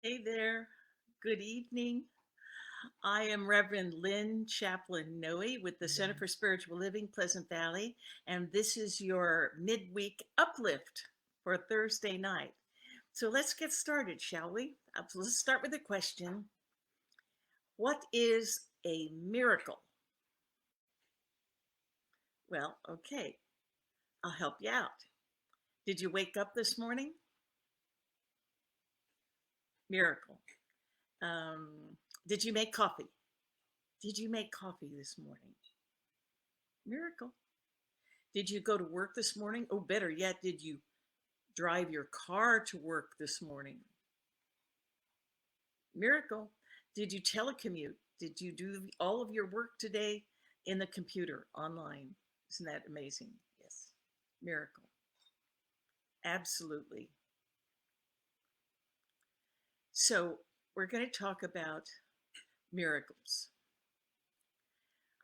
Hey there. Good evening. I am Reverend Lynn Chaplin-Noe with the Center for Spiritual Living, Pleasant Valley, and this is your midweek uplift for Thursday night. So let's get started, shall we? Let's start with a question. What is a miracle? Well, okay, I'll help you out. Did you wake up this morning? Miracle. Um, did you make coffee? Did you make coffee this morning? Miracle. Did you go to work this morning? Oh, better yet, did you drive your car to work this morning? Miracle. Did you telecommute? Did you do all of your work today in the computer online? Isn't that amazing? Yes. Miracle. Absolutely. So, we're going to talk about miracles.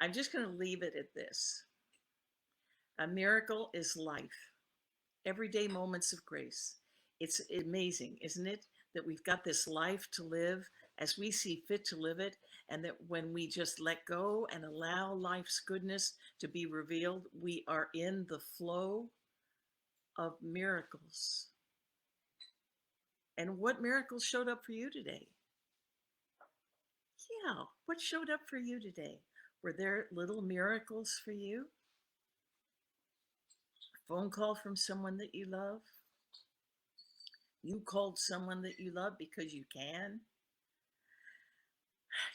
I'm just going to leave it at this. A miracle is life. Everyday moments of grace. It's amazing, isn't it? That we've got this life to live as we see fit to live it, and that when we just let go and allow life's goodness to be revealed, we are in the flow of miracles. And what miracles showed up for you today? Yeah, what showed up for you today? Were there little miracles for you? A phone call from someone that you love? You called someone that you love because you can?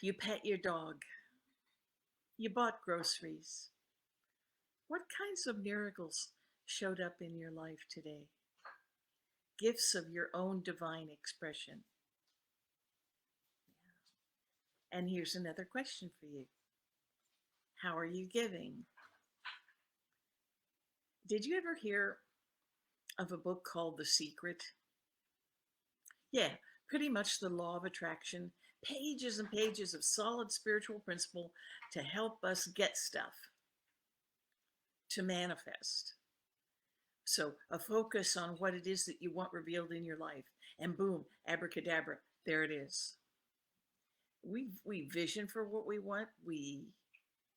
You pet your dog. You bought groceries. What kinds of miracles showed up in your life today? Gifts of your own divine expression. And here's another question for you. How are you giving? Did you ever hear of a book called The Secret? Yeah, pretty much the law of attraction. Pages and pages of solid spiritual principle to help us get stuff to manifest. So a focus on what it is that you want revealed in your life, and boom, abracadabra, there it is. We vision for what we want, we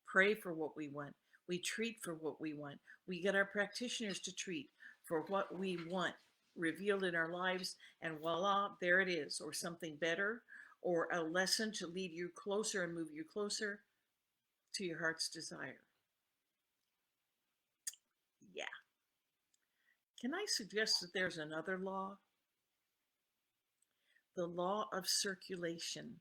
pray for what we want, we treat for what we want, we get our practitioners to treat for what we want revealed in our lives, and voila, there it is, or something better, or a lesson to lead you closer and move you closer to your heart's desire. Yeah. Can I suggest that there's another law? The law of circulation.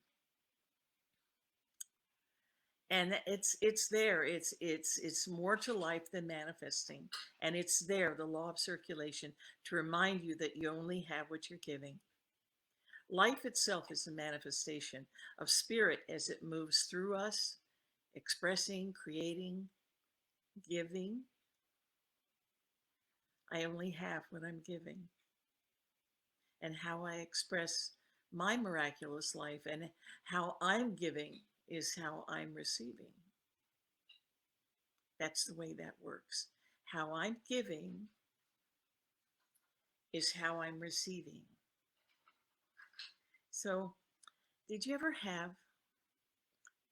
And it's there, it's more to life than manifesting, and it's there, the law of circulation, to remind you that you only have what you're giving. Life itself is a manifestation of spirit as it moves through us, expressing, creating, giving. I only have what I'm giving, and how I express my miraculous life and how I'm giving is how I'm receiving. That's the way that works. How I'm giving is how I'm receiving. So, did you ever have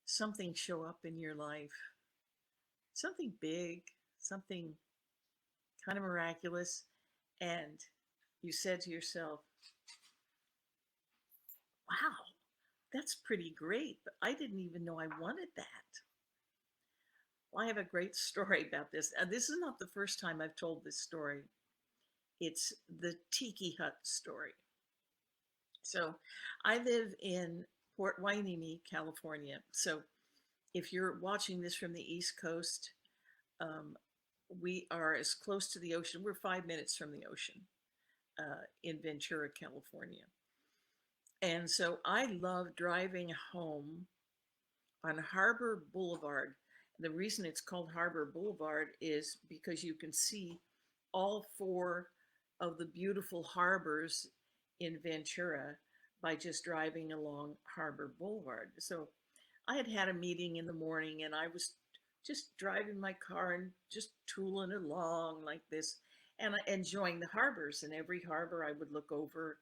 something show up in your life? Something big, something kind of miraculous, and you said to yourself, wow, that's pretty great, but I didn't even know I wanted that. Well, I have a great story about this. This is not the first time I've told this story. It's the Tiki Hut story. So I live in Port Hueneme, California. So if you're watching this from the East Coast, um, we are as close to the ocean. We're 5 minutes from the ocean in Ventura, California. And so I love driving home on Harbor Boulevard. The reason it's called Harbor Boulevard is because you can see all four of the beautiful harbors in Ventura by just driving along Harbor Boulevard. So I had had a meeting in the morning, and I was just driving my car and just tooling along like this, and enjoying the harbors. And every harbor I would look over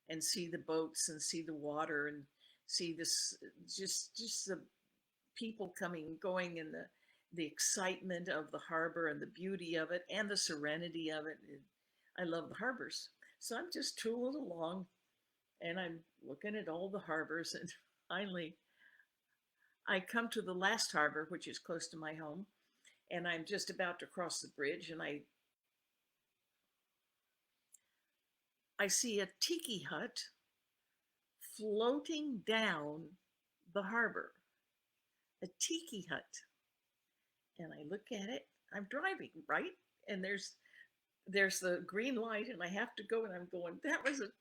and see the boats and see the water and see this, just the people coming and going, and the excitement of the harbor and the beauty of it and the serenity of it. I love the harbors. So I'm just tooling along and I'm looking at all the harbors, and finally I come to the last harbor, which is close to my home, and I'm just about to cross the bridge, and I see a tiki hut floating down the harbor. A tiki hut. And I look at it. I'm driving, right? And there's the green light, and I have to go, and I'm going, that was a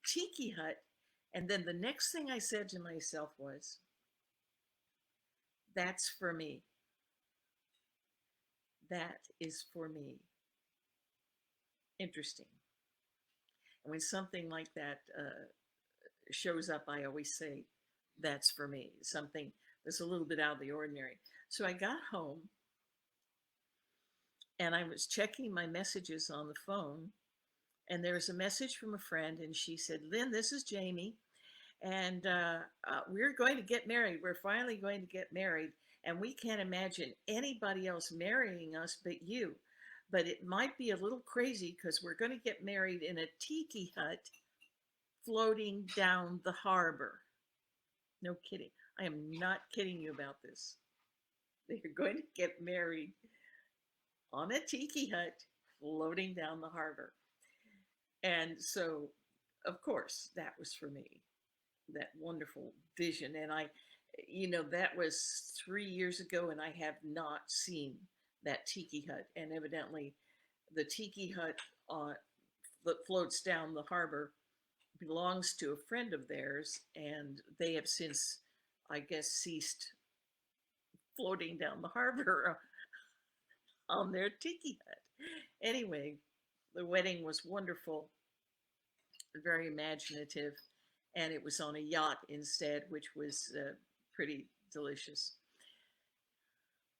tiki hut. And then the next thing I said to myself was, that's for me. That is for me. Interesting. And when something like that shows up, I always say, that's for me. Something that's a little bit out of the ordinary. So I got home and I was checking my messages on the phone, and there was a message from a friend, and she said, Lynn, this is Jamie, and we're going to get married. We're finally going to get married, and we can't imagine anybody else marrying us but you. But it might be a little crazy because we're going to get married in a tiki hut floating down the harbor. No kidding. I am not kidding you about this. They're going to get married on a tiki hut floating down the harbor. And so, of course, that was for me, that wonderful vision. And that was 3 years ago, and I have not seen that tiki hut. And evidently, the tiki hut that floats down the harbor belongs to a friend of theirs, and they have since, I guess, ceased floating down the harbor on their tiki hut. Anyway, the wedding was wonderful, very imaginative, and it was on a yacht instead, which was pretty delicious.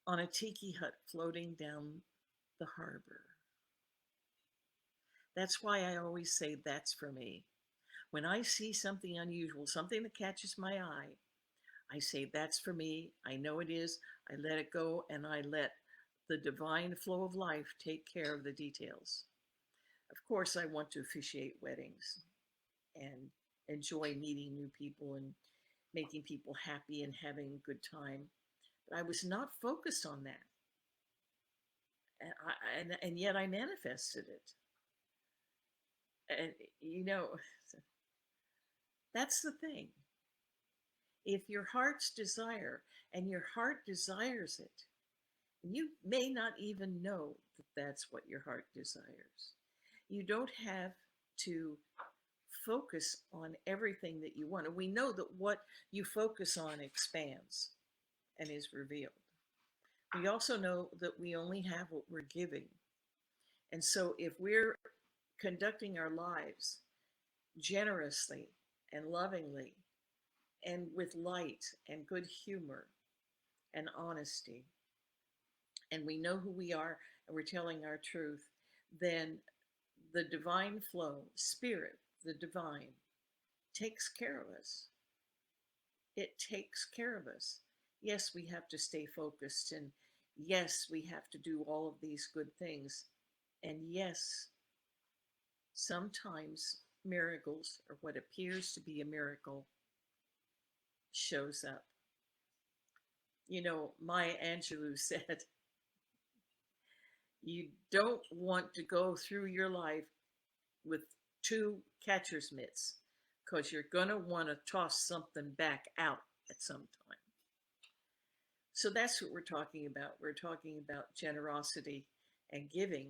On a tiki hut floating down the harbor. That's why I always say that's for me. When I see something unusual, something that catches my eye, I say that's for me. I know it is. I let it go, and I let the divine flow of life take care of the details. Of course, I want to officiate weddings and enjoy meeting new people and making people happy and having a good time. But I was not focused on that. And yet I manifested it. And, that's the thing. If your heart's desire, and your heart desires it, you may not even know that that's what your heart desires. You don't have to focus on everything that you want. And we know that what you focus on expands and is revealed. We also know that we only have what we're giving. And so if we're conducting our lives generously and lovingly and with light and good humor and honesty, and we know who we are and we're telling our truth, then the divine flow, spirit, the divine, takes care of us. It takes care of us. Yes, we have to stay focused, and yes, we have to do all of these good things. And yes, sometimes miracles, or what appears to be a miracle, shows up. Maya Angelou said, you don't want to go through your life with two catcher's mitts, because you're going to want to toss something back out at some time. So that's what we're talking about. We're talking about generosity and giving,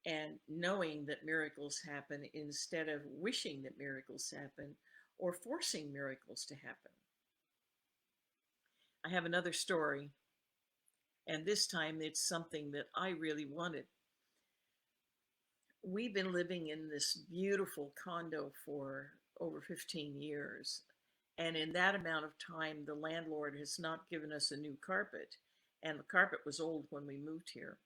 and knowing that miracles happen instead of wishing that miracles happen or forcing miracles to happen. I have another story, and this time it's something that I really wanted. We've been living in this beautiful condo for over 15 years. And in that amount of time, the landlord has not given us a new carpet. And the carpet was old when we moved here.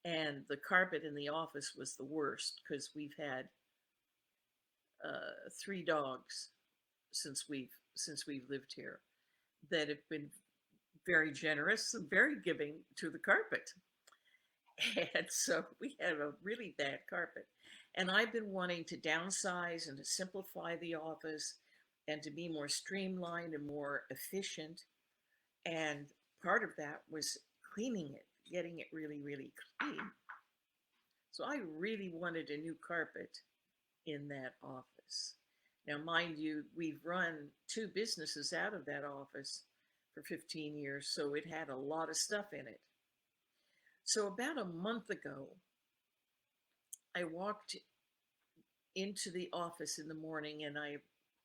And the carpet in the office was the worst, because we've had three dogs since we've lived here that have been very generous and very giving to the carpet. And so we have a really bad carpet. And I've been wanting to downsize and to simplify the office and to be more streamlined and more efficient. And part of that was cleaning it, getting it really, really clean. So I really wanted a new carpet in that office. Now, mind you, we've run two businesses out of that office for 15 years, so it had a lot of stuff in it. So, about a month ago, I walked into the office in the morning and I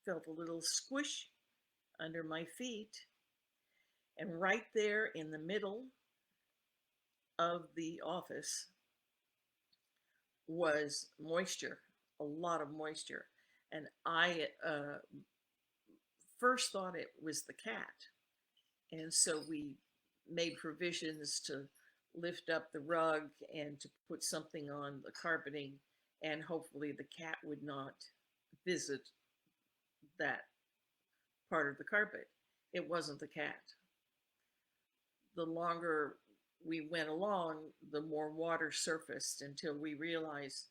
felt a little squish under my feet. And right there in the middle of the office was moisture, a lot of moisture. And I first thought it was the cat. And so we made provisions to lift up the rug and to put something on the carpeting, and hopefully the cat would not visit that part of the carpet. It wasn't the cat. The longer we went along, the more water surfaced until we realized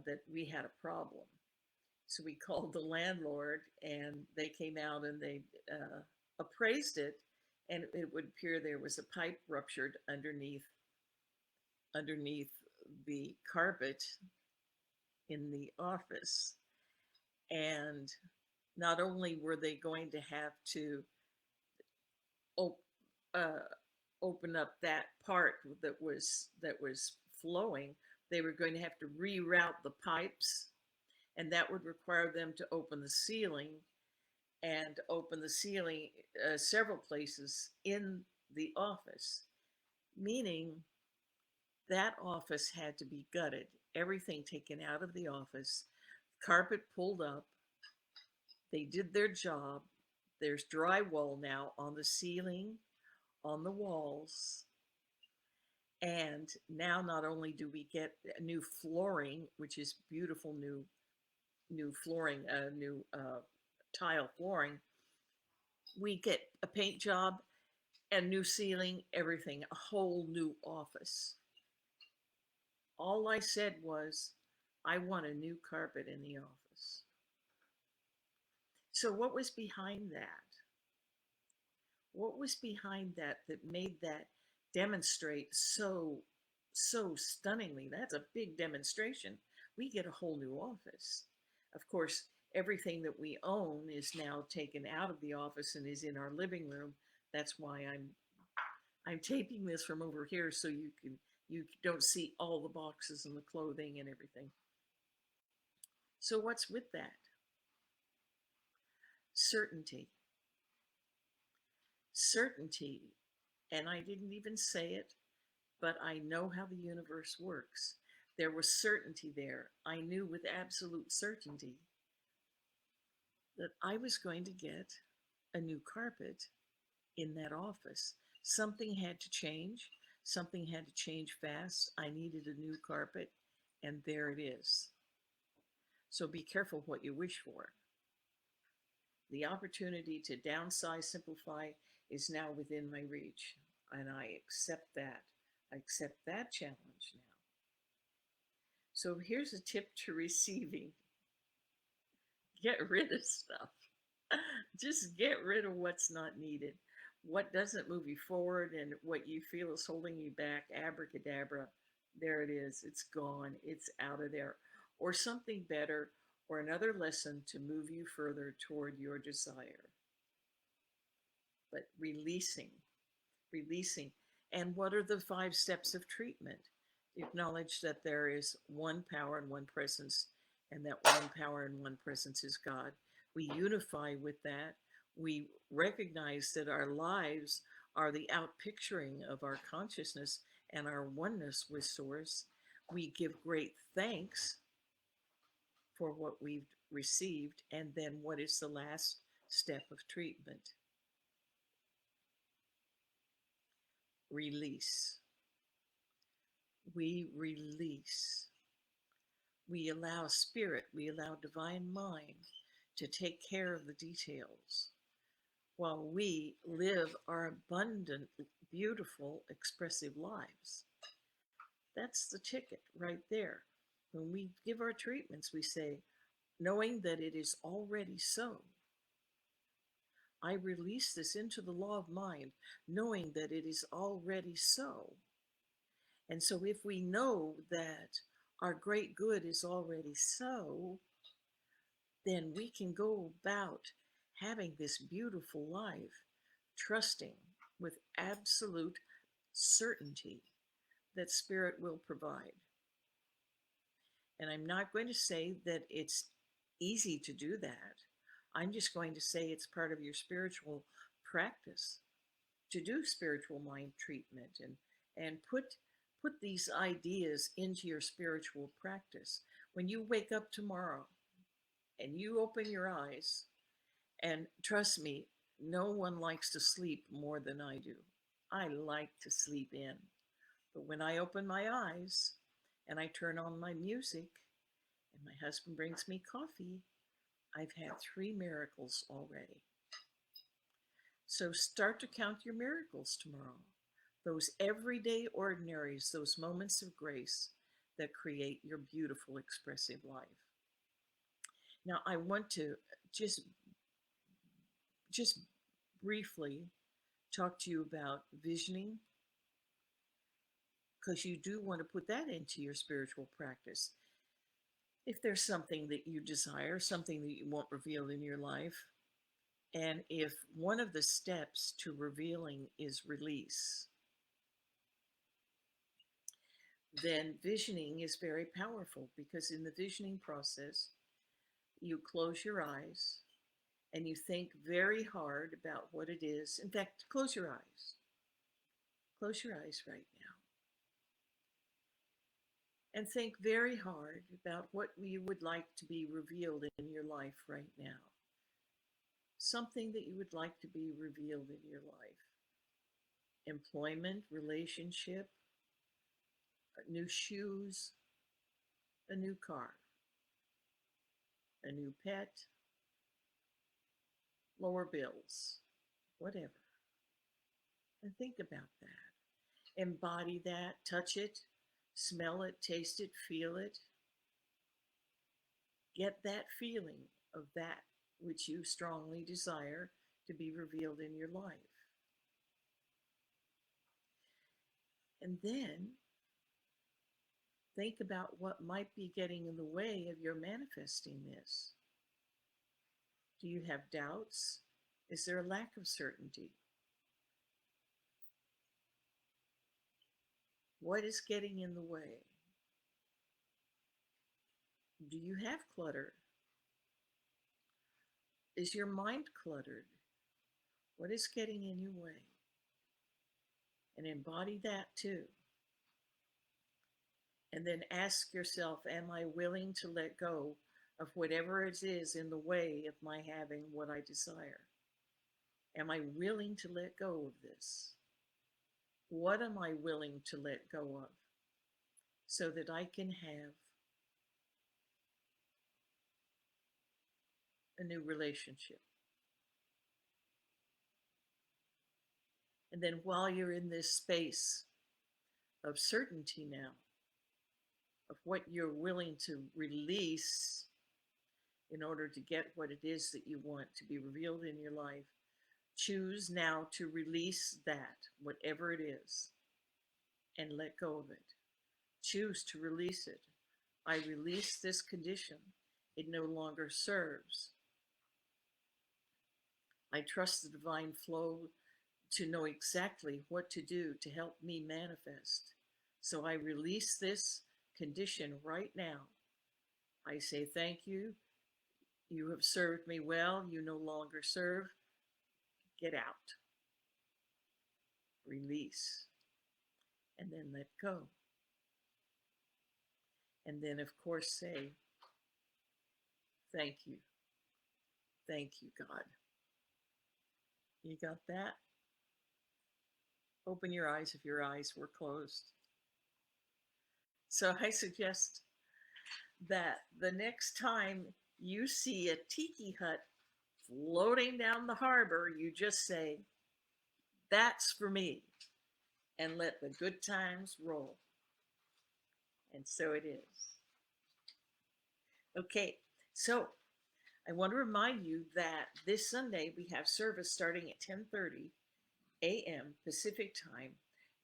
that we had a problem. So we called the landlord and they came out and they appraised it, and it would appear there was a pipe ruptured underneath the carpet in the office. And not only were they going to have to op- uh, open up that part that was flowing, they were going to have to reroute the pipes, and that would require them to open the ceiling and open the ceiling several places in the office, meaning that office had to be gutted, everything taken out of the office, carpet pulled up. They did their job. There's drywall now on the ceiling, on the walls. And now not only do we get new flooring, which is beautiful new flooring, new tile flooring, we get a paint job and new ceiling, everything, a whole new office. All I said was, I want a new carpet in the office. So what was behind that? What was behind that made that demonstrate so stunningly? That's a big demonstration. We get a whole new office. Of course, everything that we own is now taken out of the office and is in our living room. That's why I'm taping this from over here so you don't see all the boxes and the clothing and everything. So what's with that? Certainty. Certainty. And I didn't even say it, but I know how the universe works. There was certainty there. I knew with absolute certainty that I was going to get a new carpet in that office. Something had to change. Something had to change fast. I needed a new carpet, and there it is. So be careful what you wish for. The opportunity to downsize, simplify is now within my reach, and I accept that. I accept that challenge now. So here's a tip to receiving: get rid of stuff. Just get rid of what's not needed. What doesn't move you forward and what you feel is holding you back, abracadabra, there it is. It's gone. It's out of there. Or something better, or another lesson to move you further toward your desire. But releasing. And what are the 5 steps of treatment? Acknowledge that there is one power and one presence, and that one power and one presence is God. We unify with that. We recognize that our lives are the outpicturing of our consciousness and our oneness with Source. We give great thanks for what we've received. And then what is the last step of treatment? Release. We release. We allow spirit, we allow divine mind to take care of the details while we live our abundant, beautiful, expressive lives. That's the ticket right there. When we give our treatments, we say, knowing that it is already so. I release this into the law of mind, knowing that it is already so. And so, if we know that our great good is already so, then we can go about having this beautiful life, trusting with absolute certainty that Spirit will provide. And I'm not going to say that it's easy to do that. I'm just going to say it's part of your spiritual practice to do spiritual mind treatment and put these ideas into your spiritual practice. When you wake up tomorrow and you open your eyes, and trust me, no one likes to sleep more than I do. I like to sleep in. But when I open my eyes and I turn on my music and my husband brings me coffee, I've had 3 miracles already. So start to count your miracles tomorrow. Those everyday ordinaries, those moments of grace that create your beautiful expressive life. Now I want to just just briefly talk to you about visioning, because you do want to put that into your spiritual practice. If there's something that you desire, something that you want revealed in your life, and if one of the steps to revealing is release, then visioning is very powerful, because in the visioning process, you close your eyes and you think very hard about what it is. In fact, close your eyes. Close your eyes right now and think very hard about what you would like to be revealed in your life right now. Something that you would like to be revealed in your life. Employment, relationship, new shoes, a new car, a new pet, lower bills, whatever. And think about that. Embody that, touch it, smell it, taste it, feel it. Get that feeling of that which you strongly desire to be revealed in your life. And then think about what might be getting in the way of your manifesting this. Do you have doubts? Is there a lack of certainty? What is getting in the way? Do you have clutter? Is your mind cluttered? What is getting in your way? And embody that too. And then ask yourself, am I willing to let go of whatever it is in the way of my having what I desire? Am I willing to let go of this? What am I willing to let go of so that I can have a new relationship? And then while you're in this space of certainty now, of what you're willing to release in order to get what it is that you want to be revealed in your life, choose now to release that, whatever it is, and let go of it. Choose to release it. I release this condition. It no longer serves. I trust the divine flow to know exactly what to do to help me manifest. So I release this condition right now. I say, thank you. You have served me well. You no longer serve. Get out. Release. And then let go. And then, of course, say, thank you. Thank you, God. You got that? Open your eyes if your eyes were closed. So I suggest that the next time you see a tiki hut floating down the harbor, you just say, "That's for me," and let the good times roll. And so it is. Okay, so I want to remind you that this Sunday we have service starting at 10:30 a.m. Pacific time,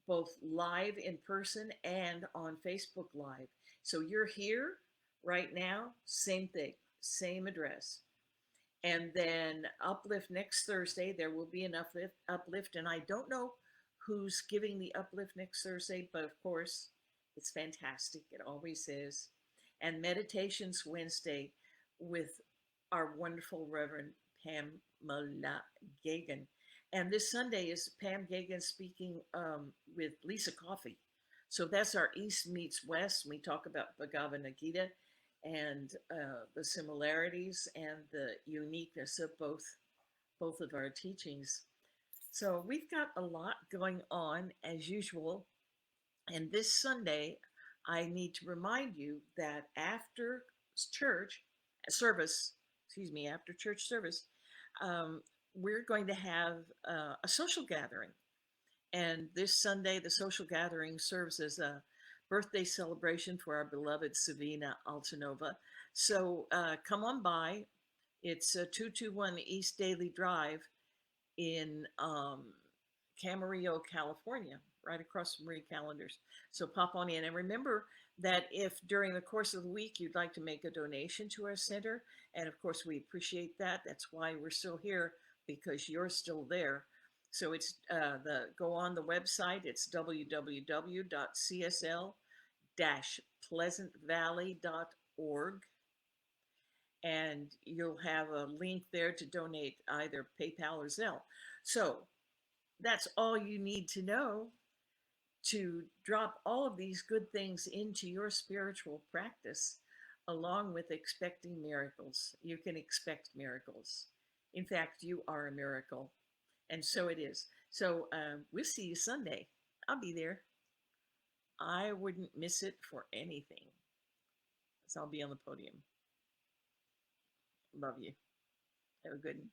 both live in person and on Facebook Live. So you're here right now, same thing, same address. And then uplift next Thursday, there will be an uplift, and I don't know who's giving the uplift next Thursday, but of course, it's fantastic. It always is. And meditations Wednesday with our wonderful Reverend Pamela Gagan. And this Sunday is Pam Gagan speaking with Lisa Coffey. So that's our East meets West. We talk about Bhagavad Gita and the similarities and the uniqueness of both of our teachings. So we've got a lot going on as usual. And this Sunday, I need to remind you that after church service, after church service, um, we're going to have a social gathering. And this Sunday, the social gathering serves as a birthday celebration for our beloved Savina Altanova. So come on by. It's 221 East Daily Drive in Camarillo, California, right across from Marie Callender's. So pop on in. And remember that if during the course of the week you'd like to make a donation to our center, and of course we appreciate that. That's why we're still here, because you're still there. So it's go on the website. It's www.csl-pleasantvalley.org, and you'll have a link there to donate either PayPal or Zelle. So that's all you need to know to drop all of these good things into your spiritual practice, along with expecting miracles. You can expect miracles. In fact, you are a miracle. And so it is. So we'll see you Sunday. I'll be there. I wouldn't miss it for anything. So I'll be on the podium. Love you. Have a good one.